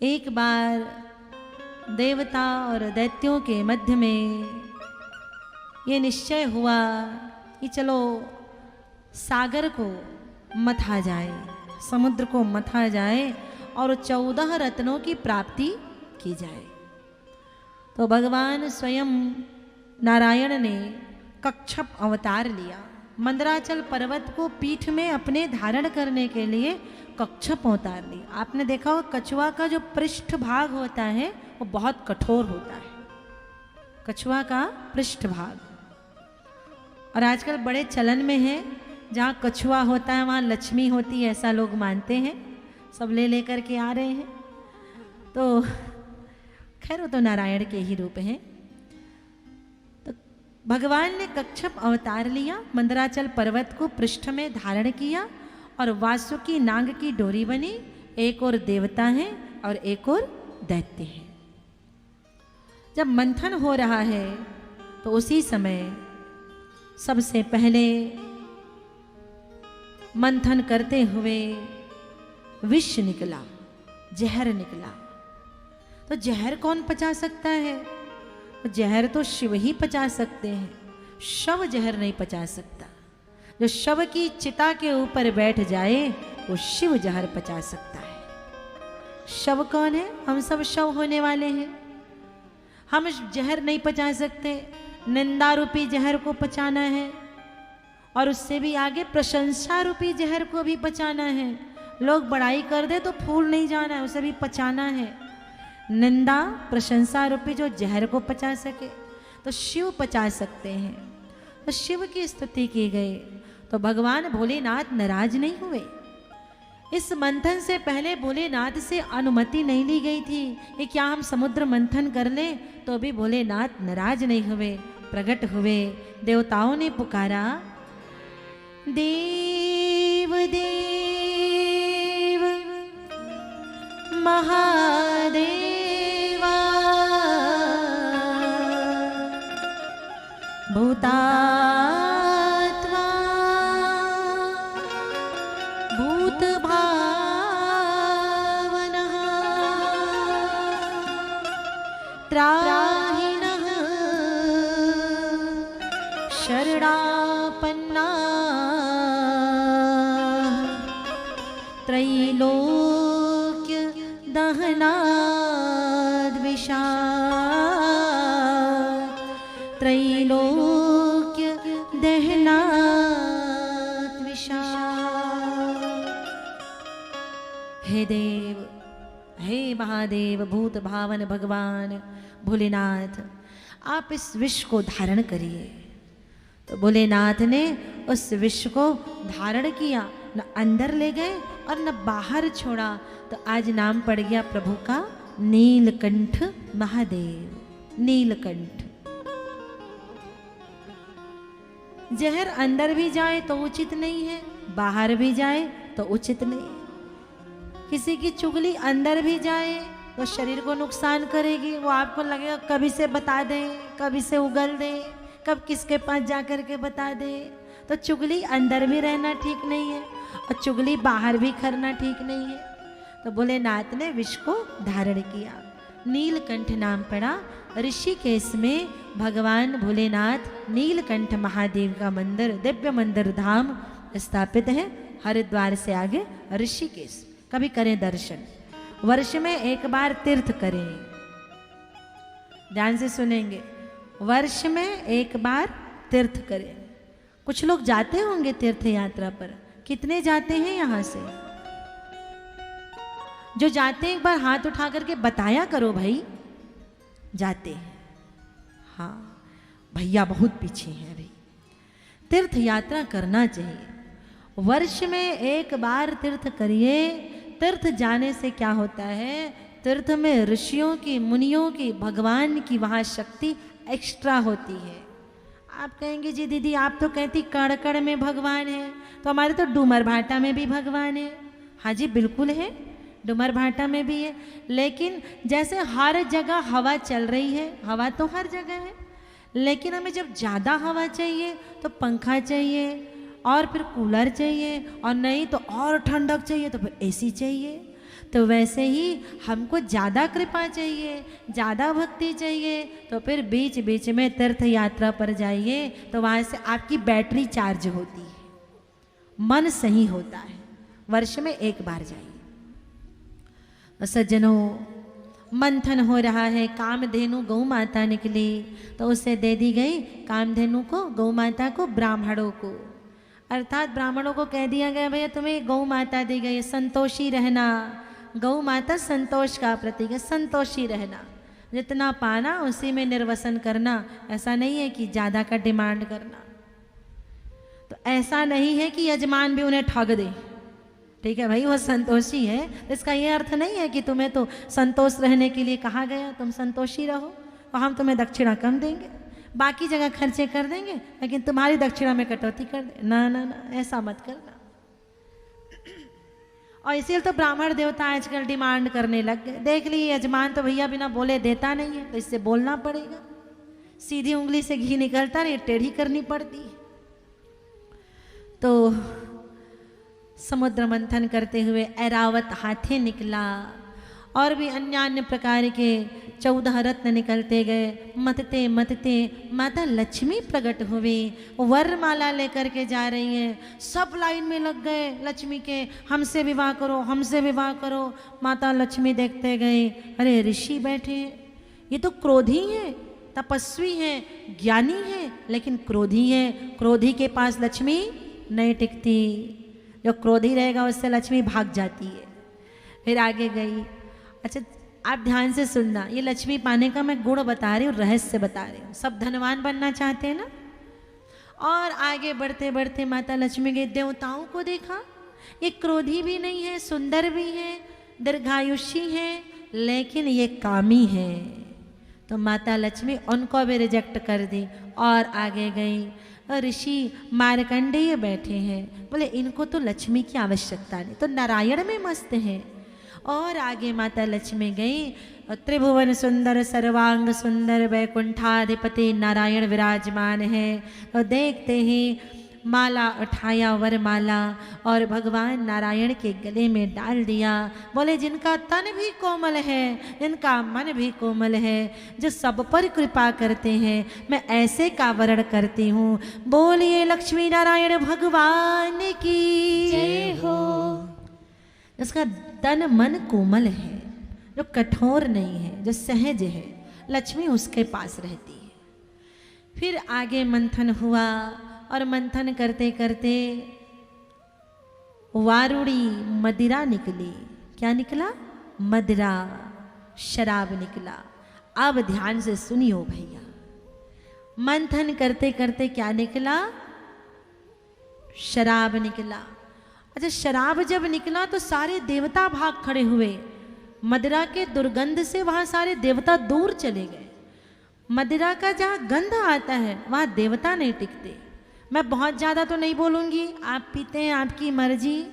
एक बार देवता और दैत्यों के मध्य में ये निश्चय हुआ कि चलो सागर को मथा जाए, समुद्र को मथा जाए और 14 रत्नों की प्राप्ति की जाए। तो भगवान स्वयं नारायण ने कच्छप अवतार लिया। मंदराचल पर्वत को पीठ में अपने धारण करने के लिए कच्छप अवतार लिया। आपने देखा होगा कछुआ का जो पृष्ठ भाग होता है वो बहुत कठोर होता है, कछुआ का पृष्ठ भाग। और आजकल बड़े चलन में है, जहाँ कछुआ होता है वहाँ लक्ष्मी होती है, ऐसा लोग मानते हैं, सब ले लेकर के आ रहे हैं। तो खैर वो तो नारायण के ही रूप हैं। तो भगवान ने कच्छप अवतार लिया, मंदराचल पर्वत को पृष्ठ में धारण किया और वासुकी नाग की डोरी बनी। एक और देवता है और एक और दैत्य है। जब मंथन हो रहा है तो उसी समय सबसे पहले मंथन करते हुए विष निकला, जहर निकला। तो जहर कौन पचा सकता है? जहर तो शिव ही पचा सकते हैं, शव जहर नहीं पचा सकता। जो शव की चिता के ऊपर बैठ जाए वो शिव जहर पचा सकता है। शव कौन है? हम सब शव होने वाले हैं, हम जहर नहीं पचा सकते। निंदा रूपी जहर को पचाना है और उससे भी आगे प्रशंसा रूपी जहर को भी पचाना है। लोग बड़ाई कर दे तो फूल नहीं जाना है, उसे भी पचाना है। निंदा प्रशंसा रूपी जो जहर को पचा सके तो शिव पचा सकते हैं। तो शिव की स्तुति की गई तो भगवान भोलेनाथ नाराज नहीं हुए। इस मंथन से पहले भोलेनाथ से अनुमति नहीं ली गई थी कि क्या हम समुद्र मंथन कर लें, तो भी भोलेनाथ नाराज नहीं हुए, प्रकट हुए। देवताओं ने पुकारा, देव देव महादेवा भूतात्मा भूत भावनः त्राहिणः शरणापन्ना त्रैलोक्य दहनाद्विषा त्रैलोक्य दहनाद्विषा। हे देव, हे महादेव, भूत भावन भगवान भोलेनाथ, आप इस विष को धारण करिए। तो भोलेनाथ ने उस विष को धारण किया, न अंदर ले गए और न बाहर छोड़ा। तो आज नाम पड़ गया प्रभु का नीलकंठ महादेव। नीलकंठ। जहर अंदर भी जाए तो उचित नहीं है, बाहर भी जाए तो उचित नहीं। किसी की चुगली अंदर भी जाए तो शरीर को नुकसान करेगी। वो आपको लगेगा कभी से बता दें, कभी से उगल दें, कब किसके पास जा कर के बता दे। तो चुगली अंदर भी रहना ठीक नहीं है और चुगली बाहर भी करना ठीक नहीं है। तो भोलेनाथ ने विष को धारण किया, नीलकंठ नाम पड़ा। ऋषिकेश में भगवान भोलेनाथ नीलकंठ महादेव का मंदिर, दिव्य मंदिर धाम स्थापित है। हरिद्वार से आगे ऋषिकेश। कभी करें दर्शन, वर्ष में एक बार तीर्थ करें। ध्यान से सुनेंगे, वर्ष में एक बार तीर्थ करें। कुछ लोग जाते होंगे तीर्थ यात्रा पर, कितने जाते हैं यहाँ से? जो जाते हैं एक बार हाथ उठा करके बताया करो भाई, जाते हैं? हाँ भैया बहुत पीछे हैं भाई। तीर्थ यात्रा करना चाहिए, वर्ष में एक बार तीर्थ करिए। तीर्थ जाने से क्या होता है? तीर्थ में ऋषियों की, मुनियों की, भगवान की वहाँ शक्ति एक्स्ट्रा होती है। आप कहेंगे जी दीदी आप तो कहती कड़कड़ में भगवान है, तो हमारे तो डूमर भाटा में भी भगवान है। हाँ जी बिल्कुल है, डूमर भाटा में भी है। लेकिन जैसे हर जगह हवा चल रही है, हवा तो हर जगह है, लेकिन हमें जब ज़्यादा हवा चाहिए तो पंखा चाहिए और फिर कूलर चाहिए, और नहीं तो और ठंडक चाहिए तो फिर एसी चाहिए। तो वैसे ही हमको ज़्यादा कृपा चाहिए, ज़्यादा भक्ति चाहिए, तो फिर बीच बीच में तीर्थ यात्रा पर जाइए, तो वहाँ से आपकी बैटरी चार्ज होती है, मन सही होता है। वर्ष में एक बार जाइए। तो सज्जनों, मंथन हो रहा है, कामधेनु गौ माता निकली, तो उसे दे दी गई कामधेनु को, गौ माता को, ब्राह्मणों को, अर्थात ब्राह्मणों को कह दिया गया भैया तुम्हें गौ माता दी गई, संतोषी रहना। गौ माता संतोष का प्रतीक है, संतोषी रहना, जितना पाना उसी में निर्वसन करना। ऐसा नहीं है कि ज़्यादा का डिमांड करना, तो ऐसा नहीं है कि यजमान भी उन्हें ठग दे। ठीक है भाई, वो संतोषी है, इसका ये अर्थ नहीं है कि तुम्हें तो संतोष रहने के लिए कहा गया, तुम संतोषी रहो और हम तुम्हें दक्षिणा कम देंगे, बाकी जगह खर्चे कर देंगे, लेकिन तुम्हारी दक्षिणा में कटौती कर दे। ना ना ना, ऐसा मत करना। और इसीलिए तो ब्राह्मण देवता आजकल डिमांड करने लग गए। देख लिए यजमान तो भैया बिना बोले देता नहीं है, तो इससे बोलना पड़ेगा। सीधी उंगली से घी निकलता नहीं, टेढ़ी करनी पड़ती है। तो समुद्र मंथन करते हुए ऐरावत हाथी निकला, और भी अन्य अन्य प्रकार के 14 रत्न निकलते गए। मतते मतते माता लक्ष्मी प्रकट हुई, वरमाला लेकर के जा रही है। सब लाइन में लग गए लक्ष्मी के, हमसे विवाह करो, हमसे विवाह करो। माता लक्ष्मी देखते गए, अरे ऋषि बैठे हैं, ये तो क्रोधी हैं, तपस्वी हैं, ज्ञानी हैं, लेकिन क्रोधी है। क्रोधी के पास लक्ष्मी नहीं टिकती, जो क्रोधी रहेगा उससे लक्ष्मी भाग जाती है। फिर आगे गई। अच्छा, आप ध्यान से सुनना, ये लक्ष्मी पाने का मैं गुण बता रही हूँ, रहस्य बता रही हूँ। सब धनवान बनना चाहते हैं ना। और आगे बढ़ते बढ़ते माता लक्ष्मी के देवताओं को देखा, ये क्रोधी भी नहीं है, सुंदर भी है, दीर्घायुषी है, लेकिन ये कामी है। तो माता लक्ष्मी उनको भी रिजेक्ट कर दी और आगे गई। ऋषि मार्कंडेय बैठे हैं, बोले इनको तो लक्ष्मी की आवश्यकता नहीं, तो नारायण में मस्त है। और आगे माता लक्ष्मी गई। त्रिभुवन सुंदर सर्वांग सुंदर वैकुंठाधिपति नारायण विराजमान है। तो देखते ही माला उठाया, वरमाला, और भगवान नारायण के गले में डाल दिया। बोले जिनका तन भी कोमल है, जिनका मन भी कोमल है, जो सब पर कृपा करते हैं, मैं ऐसे का वर्ण करती हूँ। बोलिए लक्ष्मी नारायण भगवान की जय हो। उसका तन मन कोमल है, जो कठोर नहीं है, जो सहज है, लक्ष्मी उसके पास रहती है। फिर आगे मंथन हुआ, और मंथन करते करते वारुणी मदिरा निकली। क्या निकला? मदिरा, शराब निकला। अब ध्यान से सुनियो भैया, मंथन करते करते क्या निकला? शराब निकला। अच्छा, शराब जब निकला तो सारे देवता भाग खड़े हुए। मदिरा के दुर्गंध से वहां सारे देवता दूर चले गए। मदिरा का जहाँ गंध आता है वहाँ देवता नहीं टिकते। मैं बहुत ज़्यादा तो नहीं बोलूँगी, आप पीते हैं, आपकी मर्जी,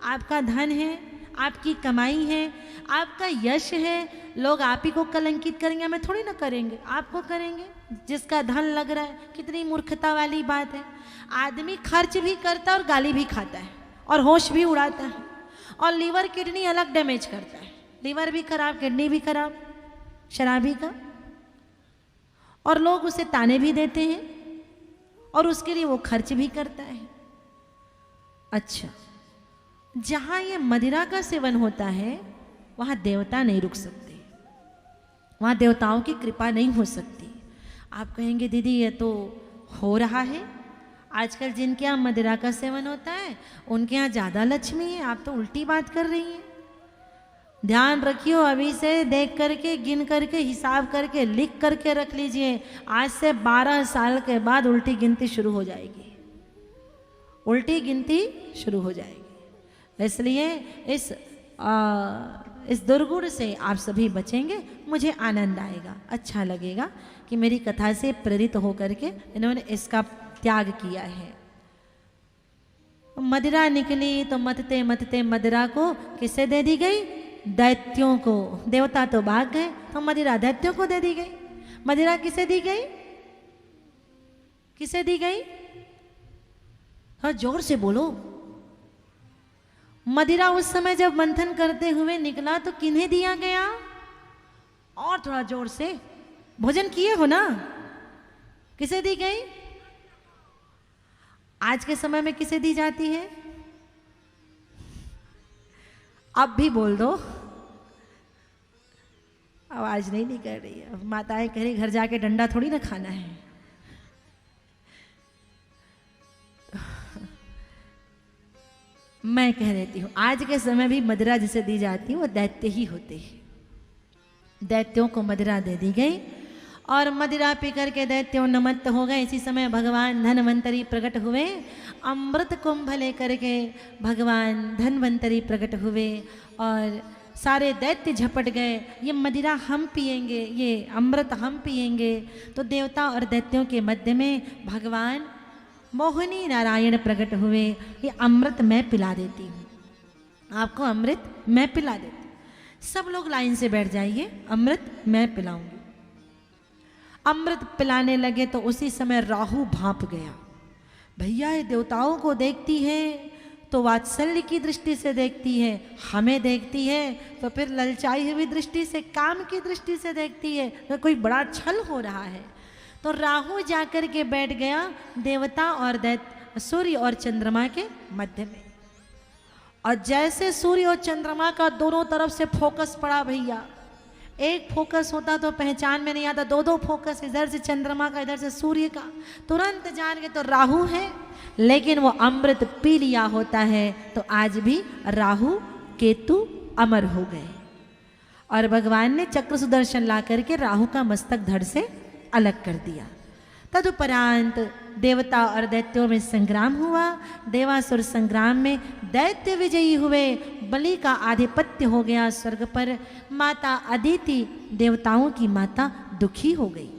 आपका धन है, आपकी कमाई है, आपका यश है। लोग आप ही को कलंकित करेंगे, हमें थोड़ी ना करेंगे, आपको करेंगे जिसका धन लग रहा है। कितनी मूर्खता वाली बात है। आदमी खर्च भी करता है और गाली भी खाता है और होश भी उड़ाता है, और लीवर किडनी अलग डैमेज करता है। लीवर भी खराब, किडनी भी खराब शराबी का, और लोग उसे ताने भी देते हैं और उसके लिए वो खर्च भी करता है। अच्छा, जहाँ ये मदिरा का सेवन होता है वहाँ देवता नहीं रुक सकते, वहाँ देवताओं की कृपा नहीं हो सकती। आप कहेंगे दीदी ये तो हो रहा है आजकल, जिनके यहाँ मदिरा का सेवन होता है उनके यहाँ ज़्यादा लक्ष्मी है। आप तो उल्टी बात कर रही हैं। ध्यान रखियो, अभी से देख करके, गिन करके, हिसाब करके, लिख करके रख लीजिए। आज से 12 साल के बाद उल्टी गिनती शुरू हो जाएगी, उल्टी गिनती शुरू हो जाएगी। इसलिए इस दुर्गुण से आप सभी बचेंगे। मुझे आनंद आएगा, अच्छा लगेगा कि मेरी कथा से प्रेरित होकर के इन्होंने इसका त्याग किया है। मदिरा निकली तो मतते मतते मदिरा को किसे दे दी गई? दैत्यों को। देवता तो भाग गए तो मदिरा दैत्यों को दे दी गई। मदिरा किसे दी गई? किसे दी गई? हाँ, जोर से बोलो। मदिरा उस समय जब मंथन करते हुए निकला तो किन्हें दिया गया? और थोड़ा जोर से, भोजन किए हो ना? किसे दी गई? आज के समय में किसे दी जाती है? अब भी बोल दो, आवाज नहीं निकल रही है। अब माताएं कह रही घर जाके डंडा थोड़ी ना खाना है। मैं कह देती हूँ आज के समय भी मदिरा जिसे दी जाती है वो दैत्य ही होते हैं। दैत्यों को मदिरा दे दी गई और मदिरा पी करके दैत्य उन्मत्त हो गए। इसी समय भगवान धन्वंतरी प्रकट हुए, अमृत कुंभ लेकर के भगवान धन्वंतरी प्रकट हुए और सारे दैत्य झपट गए। ये मदिरा हम पिएंगे, ये अमृत हम पिएंगे। तो देवता और दैत्यों के मध्य में भगवान मोहिनी नारायण प्रकट हुए। ये अमृत मैं पिला देती हूँ, आपको अमृत मैं पिला देती हूँ। सब लोग लाइन से बैठ जाइए, अमृत मैं पिलाऊंगी। अमृत पिलाने लगे तो उसी समय राहु भांप गया। भैया ये देवताओं को देखती है तो वात्सल्य की दृष्टि से देखती है, हमें देखती है तो फिर ललचाई हुई दृष्टि से, काम की दृष्टि से देखती है। तो कोई बड़ा छल हो रहा है। तो राहु जाकर के बैठ गया देवता और दैत्य, सूर्य और चंद्रमा के मध्य में। और जैसे सूर्य और चंद्रमा का दोनों तरफ से फोकस पड़ा भैया, एक फोकस होता तो पहचान में नहीं आता, दो दो फोकस, इधर से चंद्रमा का इधर से सूर्य का, तुरंत जान के तो राहु है। लेकिन वो अमृत पी लिया होता है तो आज भी राहु केतु अमर हो गए। और भगवान ने चक्र सुदर्शन ला करके राहु का मस्तक धड़ से अलग कर दिया। तदुपरांत देवता और दैत्यों में संग्राम हुआ। देवासुर संग्राम में दैत्य विजयी हुए, बलि का आधिपत्य हो गया स्वर्ग पर। माता अदिति देवताओं की माता दुखी हो गई।